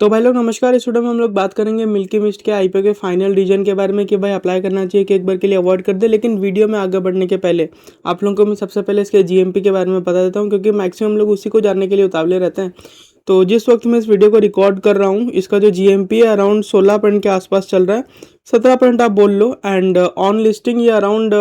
तो भाई लोग नमस्कार। इस वीडियो में हम लोग बात करेंगे मिल्की मिस्ट के आईपीओ के फाइनल डिसीजन के बारे में कि भाई अप्लाई करना चाहिए कि एक बार के लिए अवॉइड कर दे। लेकिन वीडियो में आगे बढ़ने के पहले आप लोगों को मैं सबसे पहले इसके जीएमपी के बारे में बता देता हूँ, क्योंकि मैक्सिमम लोग उसी को जानने के लिए उतावले रहते हैं। तो जिस वक्त मैं इस वीडियो को रिकॉर्ड कर रहा हूँ, इसका जो जीएमपी है अराउंड 16 पॉइंट के आसपास चल रहा है, 17 पॉइंट आप बोल लो। एंड ऑन लिस्टिंग ये अराउंड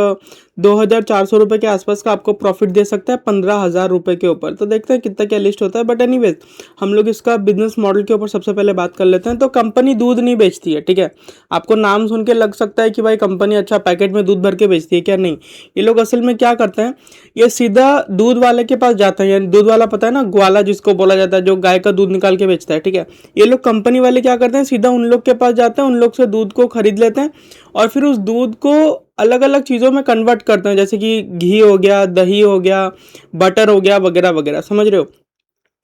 2,400 रुपये के आसपास का आपको प्रॉफिट दे सकता है 15,000 रुपये के ऊपर। तो देखते हैं कितना क्या लिस्ट होता है। बट एनीवेज हम लोग इसका बिजनेस मॉडल के ऊपर सबसे पहले बात कर लेते हैं। तो कंपनी दूध नहीं बेचती है, ठीक है। आपको नाम सुन के लग सकता है कि भाई कंपनी अच्छा पैकेट में दूध भर के बेचती है, क्या नहीं। ये लोग असल में क्या करते हैं, ये सीधा दूध वाले के पास जाते हैं। यानी दूध वाला पता है ना, ग्वाला जिसको बोला जाता है, जो गाय का दूध निकाल के बेचता है, ठीक है। ये लोग कंपनी वाले क्या करते हैं, सीधा उन लोग के पास जाते हैं, उन लोग से दूध को खरीद लेते हैं और फिर उस दूध को अलग अलग चीज़ों में कन्वर्ट करते हैं, जैसे कि घी हो गया, दही हो गया, बटर हो गया, वगैरह वगैरह, समझ रहे हो।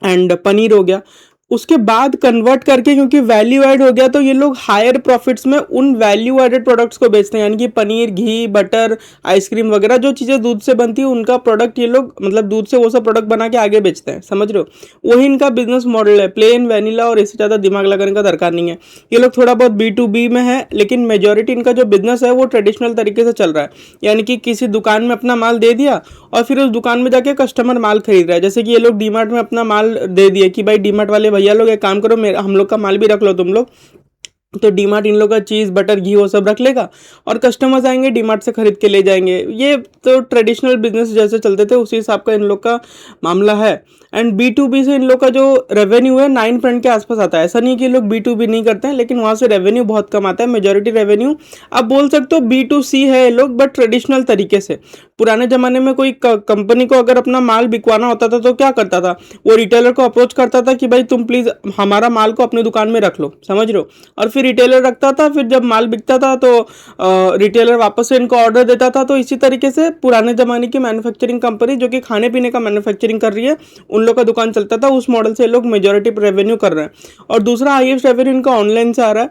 एंड पनीर हो गया। उसके बाद कन्वर्ट करके, क्योंकि वैल्यू ऐड हो गया, तो ये लोग हायर प्रॉफिट्स में उन वैल्यू एडेड प्रोडक्ट्स को बेचते हैं। यानी कि पनीर, घी, बटर, आइसक्रीम वगैरह जो चीज़ें दूध से बनती है उनका प्रोडक्ट ये लोग, मतलब दूध से वो सब प्रोडक्ट बना के आगे बेचते हैं, समझ रहे हो। वही इनका बिजनेस मॉडल है, प्लेन वैनिला, और इससे ज़्यादा दिमाग लगाने का दरकार नहीं है। ये लोग थोड़ा बहुत B2B में है, लेकिन मेजोरिटी इनका जो बिजनेस है वो ट्रेडिशनल तरीके से चल रहा है। यानी कि किसी दुकान में अपना माल दे दिया और फिर उस दुकान में जाके कस्टमर माल खरीद रहा है। जैसे कि ये लोग डीमार्ट में अपना माल दे दिए कि भाई डीमार्ट वाले भैया लोग एक काम करो, हम लोग का माल भी रख लो तुम लोग। तो डीमार्ट इन लोग का चीज़, बटर, घी वो सब रख लेगा और कस्टमर्स आएंगे डीमार्ट से खरीद के ले जाएंगे। ये तो ट्रेडिशनल बिजनेस जैसे चलते थे उसी हिसाब का इन लोग का मामला है। एंड B2B से इन लोग का जो रेवेन्यू है 9% के आसपास आता है। ऐसा नहीं कि लोग B2B नहीं करते हैं, लेकिन वहाँ से रेवेन्यू बहुत कम आता है। मेजोरिटी रेवेन्यू आप बोल सकते हो B2C है ये लोग, बट ट्रेडिशनल तरीके से। पुराने ज़माने में कोई कंपनी को अगर अपना माल बिकवाना होता था तो क्या करता था, वो रिटेलर को अप्रोच करता था कि भाई तुम प्लीज़ हमारा माल को अपनी दुकान में रख लो, समझ रहे हो। और फिर रिटेलर रखता था, फिर जब माल बिकता था तो रिटेलर वापस से इनको ऑर्डर देता था। तो इसी तरीके से पुराने ज़माने की मैन्युफैक्चरिंग कंपनी जो कि खाने पीने का मैन्युफैक्चरिंग कर रही है, उन लोग का दुकान चलता था। उस मॉडल से लोग मेजोरिटी रेवेन्यू कर रहे हैं। और दूसरा हाईएस्ट रेवेन्यू इनका ऑनलाइन से आ रहा है,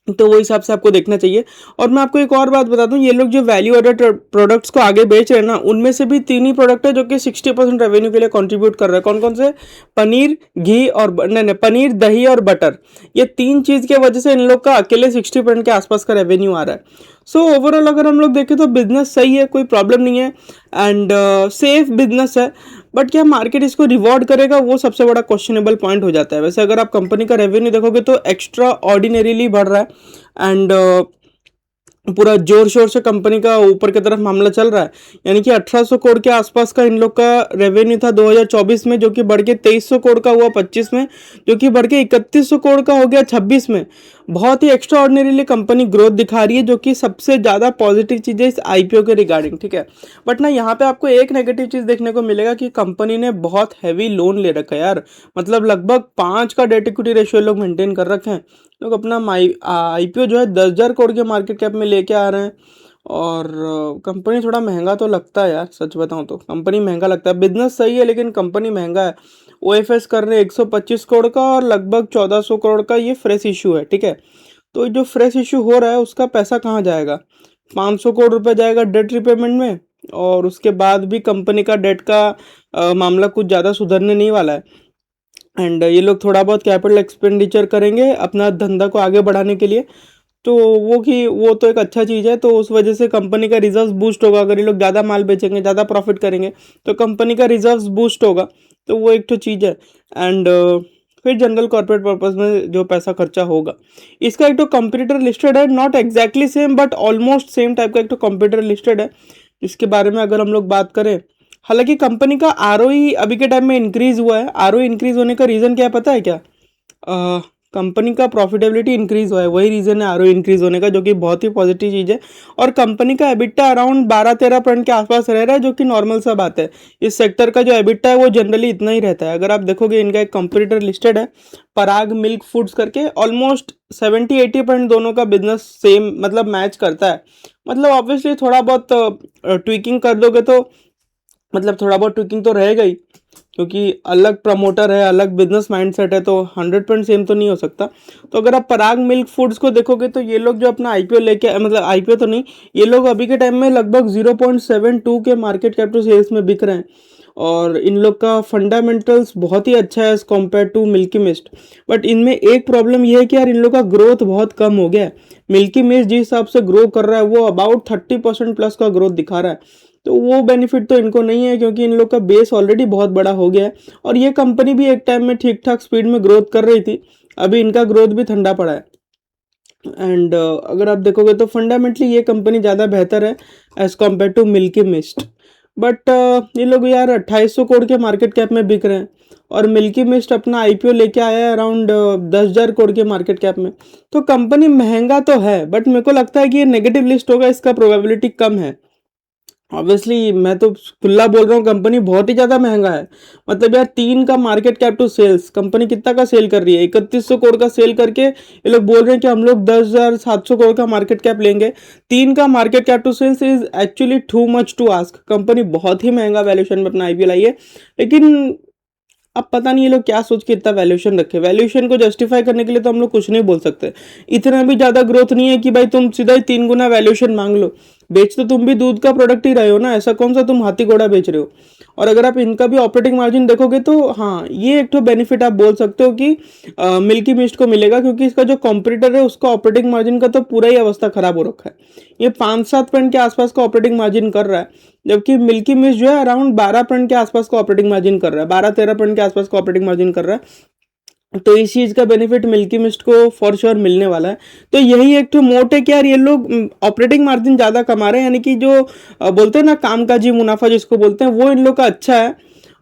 तो वो हिसाब से आपको देखना चाहिए। और मैं आपको एक और बात बता दूं, ये लोग जो वैल्यू एडेड प्रोडक्ट्स को आगे बेच रहे हैं ना, उनमें से भी 3 ही प्रोडक्ट है जो कि 60% रेवेन्यू के लिए कंट्रीब्यूट कर रहे हैं। कौन कौन से? पनीर, घी और नहीं, पनीर, दही और बटर। ये 3 चीज़ के वजह से इन लोग का अकेले 60% के आसपास का रेवेन्यू आ रहा है। सो ओवरऑल अगर हम लोग देखें तो बिजनेस सही है, कोई प्रॉब्लम नहीं है। एंड सेफ बिजनेस है। बट क्या मार्केट इसको रिवॉर्ड करेगा, वो सबसे बड़ा क्वेश्चनेबल पॉइंट हो जाता है। वैसे अगर आप कंपनी का रेवेन्यू देखोगे तो एक्स्ट्रा ऑर्डिनरीली बढ़ रहा है। एंड पूरा जोर शोर से कंपनी का ऊपर की तरफ मामला चल रहा है। यानी कि 1800 करोड़ के आसपास का इन लोग का रेवेन्यू था 2024 में, जो कि बढ़ के 2300 करोड़ का हुआ 25 में, जो कि बढ़ के 3100 करोड़ का हो गया 26 में। बहुत ही एक्स्ट्रा ऑर्डिनरीली कंपनी ग्रोथ दिखा रही है, जो कि सबसे ज़्यादा पॉजिटिव चीज़ है इस आईपीओ के रिगार्डिंग, ठीक है। बट ना यहाँ पे आपको एक नेगेटिव चीज़ देखने को मिलेगा कि कंपनी ने बहुत हैवी लोन ले रखा है यार। मतलब लगभग 5 का डेट इक्विटी रेशियो लोग मेंटेन कर रखे हैं। लोग अपना आईपीओ जो है 10,000 करोड़ के मार्केट कैप में लेके आ रहे हैं। और कंपनी थोड़ा महंगा तो लगता है यार, सच बताऊं तो कंपनी महंगा लगता है। बिजनेस सही है लेकिन कंपनी महंगा है। ओएफएस कर रहे हैं 125 करोड़ का और लगभग 1400 करोड़ का ये फ्रेश इशू है, ठीक है। तो जो फ्रेश इशू हो रहा है उसका पैसा कहाँ जाएगा? 500 करोड़ रुपए जाएगा डेट रिपेमेंट में, और उसके बाद भी कंपनी का डेट का मामला कुछ ज़्यादा सुधरने नहीं वाला है। एंड ये लोग थोड़ा बहुत कैपिटल एक्सपेंडिचर करेंगे अपना धंधा को आगे बढ़ाने के लिए। तो वो तो एक अच्छा चीज़ है। तो उस वजह से कंपनी का रिजर्व बूस्ट होगा। अगर ये लोग ज़्यादा माल बेचेंगे, ज़्यादा प्रॉफिट करेंगे, तो कंपनी का रिजर्व बूस्ट होगा। तो वो एक तो चीज़ है। एंड फिर जनरल कॉर्पोरेट पर्पस में जो पैसा खर्चा होगा, इसका एक तो कंप्यूटर लिस्टेड है, not exactly same but almost same type का एक तो कंप्यूटर लिस्टेड है, जिसके बारे में अगर हम लोग बात करें। हालांकि कंपनी का आरओई अभी के टाइम में इंक्रीज हुआ है। आरओई इंक्रीज होने का रीज़न क्या है पता है क्या? कंपनी का प्रॉफिटेबिलिटी इंक्रीज हुआ है, वही रीज़न है आरओई इंक्रीज होने का, जो कि बहुत ही पॉजिटिव चीज़ है। और कंपनी का एबिटा अराउंड 12-13% के आसपास रह रहा है, जो कि नॉर्मल सा बात है। इस सेक्टर का जो एबिटा है वो जनरली इतना ही रहता है। अगर आप देखोगे इनका एक कंपटीटर लिस्टेड है, पराग मिल्क फूड्स करके, ऑलमोस्ट 70-80% दोनों का बिजनेस सेम मतलब मैच करता है। मतलब ऑब्वियसली थोड़ा बहुत ट्विकिंग कर दोगे तो, मतलब थोड़ा बहुत ट्विकिंग तो रहेगा ही, क्योंकि अलग प्रमोटर है, अलग बिजनेस माइंडसेट है, तो 100% सेम तो नहीं हो सकता। तो अगर आप पराग मिल्क फूड्स को देखोगे तो ये लोग जो अपना आईपीओ लेके, मतलब आईपीओ तो नहीं, ये लोग अभी के टाइम में लगभग 0.72 के मार्केट कैप टू सेल्स में बिक रहे हैं। और इन लोग का फंडामेंटल्स बहुत ही अच्छा है as compare to Milky Mist. But इनमें एक प्रॉब्लम ये है कि यार इन लोग का ग्रोथ बहुत कम हो गया है। मिल्की मिस्ट जिस हिसाब से ग्रो कर रहा है वो अबाउट 30% प्लस का ग्रोथ दिखा रहा है, तो वो बेनिफिट तो इनको नहीं है क्योंकि इन लोग का बेस ऑलरेडी बहुत बड़ा हो गया है। और ये कंपनी भी एक टाइम में ठीक ठाक स्पीड में ग्रोथ कर रही थी, अभी इनका ग्रोथ भी ठंडा पड़ा है। एंड अगर आप देखोगे तो फंडामेंटली ये कंपनी ज़्यादा बेहतर है as compare to Milky Mist. But ये लोग यार 2800 करोड़ के मार्केट कैप में बिक रहे हैं और मिल्की मिस्ट अपना आईपीओ लेके आया है अराउंड 10,000 करोड़ के मार्केट कैप में। तो कंपनी महंगा तो है बट मेरे को लगता है कि ये नेगेटिव लिस्ट होगा, इसका प्रोबेबिलिटी कम है। ऑब्वियसली मैं तो खुला बोल रहा हूँ, कंपनी बहुत ही ज़्यादा महंगा है। मतलब यार 3 का market cap to sales, company कितना का सेल कर रही है, 3100 करोड़ का सेल करके ये लोग बोल रहे हैं कि हम लोग 10,700 करोड़ का मार्केट कैप लेंगे। 3 का market cap to sales is actually too much to ask. Company बहुत ही महंगा वैल्यूएशन में अपना आईपीओ लाई है, लेकिन अब पता नहीं ये लोग क्या सोच के इतना वैल्यूएशन रखे। वैल्यूएशन को जस्टिफाई करने के लिए तो हम लोग कुछ नहीं बोल सकते। इतना भी ज़्यादा ग्रोथ नहीं है कि भाई तुम सीधा ही 3 गुना वैल्यूएशन मांग लो। बेच तो तुम भी दूध का प्रोडक्ट ही रहे हो ना, ऐसा कौन सा तुम हाथी घोड़ा बेच रहे हो। और अगर आप इनका भी ऑपरेटिंग मार्जिन देखोगे तो हाँ, ये एक तो बेनिफिट आप बोल सकते हो कि मिल्की मिस्ट को मिलेगा, क्योंकि इसका जो कॉम्पिटिटर है उसका ऑपरेटिंग मार्जिन का तो पूरा ही अवस्था खराब हो रखा है। ये 5-7% के आसपास का ऑपरेटिंग मार्जिन कर रहा है, जबकि मिल्की मिस्ट जो है अराउंड 12% के आसपास का ऑपरेटिंग मार्जिन कर रहा है, 12-13% के आसपास का ऑपरेटिंग मार्जिन कर रहा है। तो इस चीज़ का बेनिफिट मिल्की मिस्ट को फॉर श्योर मिलने वाला है। तो यही एक तो मोट है कि यार ये लोग ऑपरेटिंग मार्जिन ज़्यादा कमा रहे हैं, यानी कि जो बोलते हैं ना कामकाजी मुनाफा जिसको बोलते हैं, वो इन लोग का अच्छा है।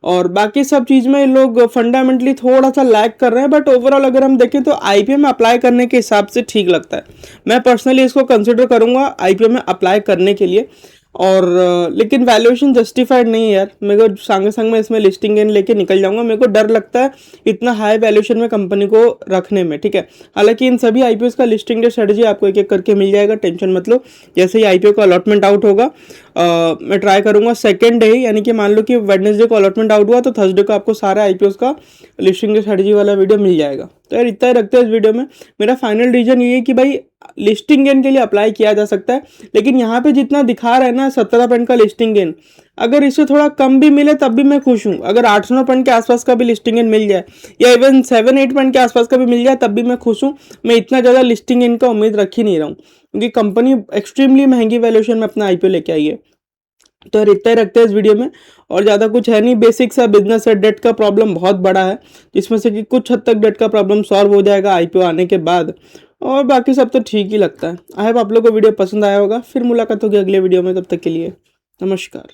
और बाकी सब चीज़ में ये लोग फंडामेंटली थोड़ा सा लैग कर रहे हैं, बट ओवरऑल अगर हम देखें तो आईपीओ में अप्लाई करने के हिसाब से ठीक लगता है। मैं पर्सनली इसको कंसिडर करूंगा आईपीओ में अप्लाई करने के लिए। और लेकिन वैल्यूएशन जस्टिफाइड नहीं है यार, मेरे को संग संग में इसमें लिस्टिंग गेन लेके निकल जाऊंगा। मेरे को डर लगता है इतना हाई वैल्यूएशन में कंपनी को रखने में, ठीक है। हालांकि इन सभी आईपीओ का लिस्टिंग डे स्ट्रेटजी आपको एक एक करके मिल जाएगा, टेंशन मत लो। जैसे ही आईपीओ का अलॉटमेंट आउट होगा मैं ट्राई करूंगा सेकेंड डे, यानी कि मान लो कि वेडनेसडे को अलॉटमेंट आउट हुआ तो थर्सडे को आपको सारे आईपीओ का लिस्टिंग डे स्ट्रेटजी वाला वीडियो मिल जाएगा। तो यार इतना ही रखते हैं इस वीडियो में। मेरा फाइनल डिसीजन ये है कि भाई लिस्टिंग गेन के लिए अप्लाई किया जा सकता है, लेकिन यहाँ पे जितना दिखा रहा है ना 17 पॉइंट का लिस्टिंग गेन, अगर इससे थोड़ा कम भी मिले तब भी मैं खुश हूँ। अगर 8-9 पॉइंट के आसपास का भी लिस्टिंग गेन मिल जाए या इवन 7-8 पॉइंट के आसपास का भी मिल जाए तब भी मैं खुश हूँ। मैं इतना ज़्यादा लिस्टिंग गेन का उम्मीद रख ही नहीं रहा हूँ, क्योंकि कंपनी एक्सट्रीमली महंगी वैल्यूएशन में अपना आईपीओ लेके आई है। तो यार इतना ही रखते हैं इस वीडियो में, और ज़्यादा कुछ है नहीं। बेसिक सा बिजनेस है, डेट का प्रॉब्लम बहुत बड़ा है, जिसमें से कि कुछ हद तक डेट का प्रॉब्लम सॉल्व हो जाएगा आईपीओ आने के बाद, और बाकी सब तो ठीक ही लगता है। आई होप आप लोगों को वीडियो पसंद आया होगा। फिर मुलाकात होगी अगले वीडियो में, तब तक के लिए नमस्कार।